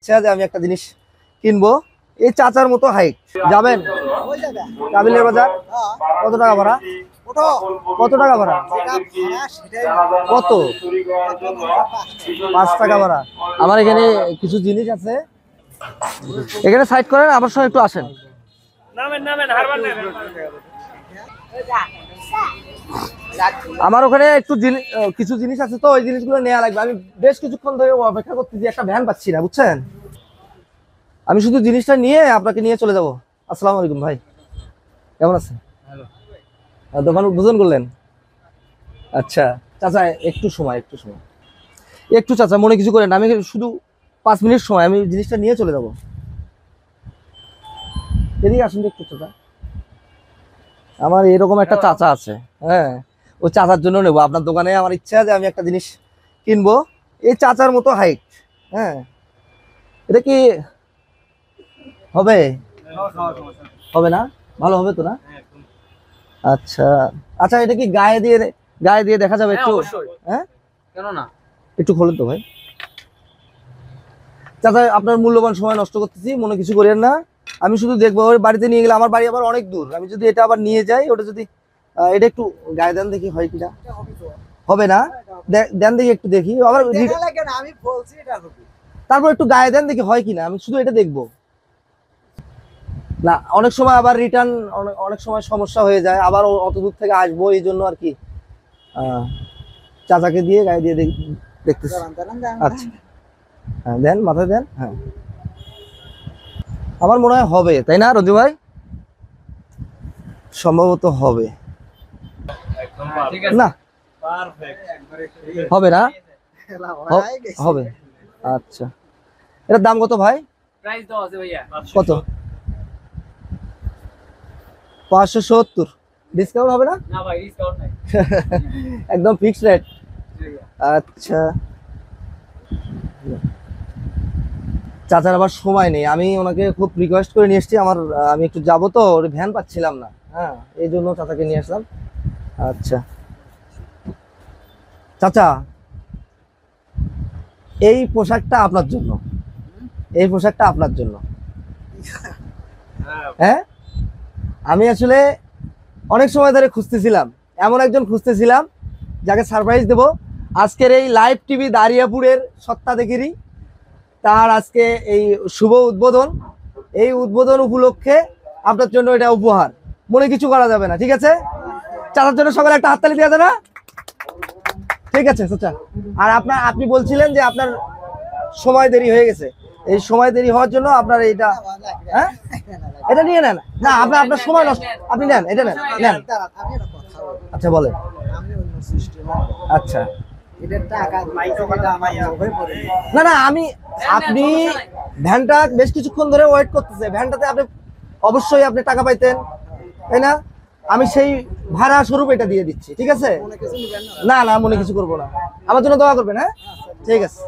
যে আমি একটা জিনিস কিনবো, এই চাচার মতো হাইট। যাবেন কাবিলের বাজার? কত টাকা ভাড়া? কত টাকা ভাড়া? কত? 5 টাকা ভাড়া। আমার এখানে কিছু জিনিস আছে, এখানে সাইড করেন, আমার সঙ্গে একটু আসেন। আমার ওখানে একটু কিছু জিনিস আছে, তো ওই জিনিসগুলো নেওয়া লাগবে। আমি বেশ কিছুক্ষণ ধরে অপেক্ষা করতেছি, একটা ভ্যান পাচ্ছি না, বুঝছেন। আমি শুধু জিনিসটা নিয়ে আপনাকে নিয়ে চলে যাব। আসসালামু আলাইকুম ভাই, কেমন আছেন? দোকান উদ্বোধন করলেন? আচ্ছা চাচা, একটু সময় একটু চাচা, মনে কিছু করেন, আমি শুধু 5 মিনিট সময়, আমি জিনিসটা নিয়ে চলে যাব। এদিকে আসুন একটু চাচা, আমার এরকম একটা চাচা আছে, হ্যাঁ, ওই চাচার জন্য নেবো আপনার দোকানে। আমার ইচ্ছা যে আমি একটা জিনিস কিনবো, এই চাচার মতো হাইট। হ্যাঁ, এটা কি হবে? হবে না? ভালো হবে তো না? আচ্ছা আচ্ছা, এটা কি গায়ে দিয়ে দেখা যাবে একটু? হ্যাঁ, কেন না, একটু খোলেন তো ভাই। চাচা, আপনার মূল্যবান সময় নষ্ট করতেছি, মনে কিছু করেন না। আমি শুধু দেখবো, ওর বাড়িতে নিয়ে গেলে, আমার বাড়ি আবার অনেক দূর, আমি যদি এটা আবার নিয়ে যাই, ওটা যদি এটা একটু গায়ে দেন দেখি হয় কিনা। হবে না? দেন দেখি, একটু দেখি আবার, তারপর একটু গায়ে দেন দেখি হয় কিনা, আমি শুধু এটা দেখবো না। অনেক সময় আবার রিটার্ন, অনেক সময় সমস্যা হয়ে যায়, আবার অত দূর থেকে আসবো, এই জন্য আর কি। চাচাকে দিয়ে গায়ে দিয়ে দেখতেছি। আচ্ছা হ্যাঁ, দেন, মাথায় দেন। হ্যাঁ, আমার মনে হয় হবে, তাই না রঞ্জু ভাই? সম্ভবত হবে না, হবে না, হবে। আচ্ছা, এটার দাম কত ভাই? কত? 570। ডিসকাউন্ট হবে না? একদম ফিক্সড রেট। আচ্ছা, চাচার আবার সময় নেই, আমি ওনাকে খুব রিকোয়েস্ট করে নিয়ে এসেছি। আমি একটু যাবো তো, ওর ভ্যান পাচ্ছিলাম না, হ্যাঁ, এই জন্য চাচাকে নিয়ে আসলাম। আচ্ছা চাচা, এই পোশাকটা আপনার জন্য, এই পোশাকটা আপনার জন্য। হ্যাঁ, আমি আসলে অনেক সময় ধরে খুঁজতেছিলাম, এমন একজন খুঁজতেছিলাম যাকে সারপ্রাইজ দেব। আজকের এই লাইভ টিভি দারিয়াপুরের সত্তা দেখিরি তার আজকে এই শুভ উদ্বোধন, এই উদ্বোধন উপলক্ষে আপনার জন্য এটা উপহার, মনে কিছু করা যাবে না, ঠিক আছে? চাচার জন্য সকালে একটা হাততালি দেওয়া যাবে না? ঠিক আছে চাচা। আর আপনি বলছিলেন যে আপনার সময় দেরি হয়ে গেছে, এই সময় দেরি হওয়ার জন্য আপনার এইটা, হ্যাঁ, এটা নিয়ে নেন না, আপনার সময় নষ্ট, আপনি নেন, এটা নেন। আচ্ছা বলেন। আচ্ছা না না, আপনি ভ্যানটা বেশ কিছুক্ষণ ধরে ওয়েট করতেছে, ভ্যানটাতে আপনি অবশ্যই আপনি টাকা পাইতেন, তাই না? আমি সেই ভাড়া স্বরূপ এটা দিয়ে দিচ্ছি, ঠিক আছে? না না, মনে কিছু করবো না, আমার জন্য দোয়া করবেন। হ্যাঁ, ঠিক আছে।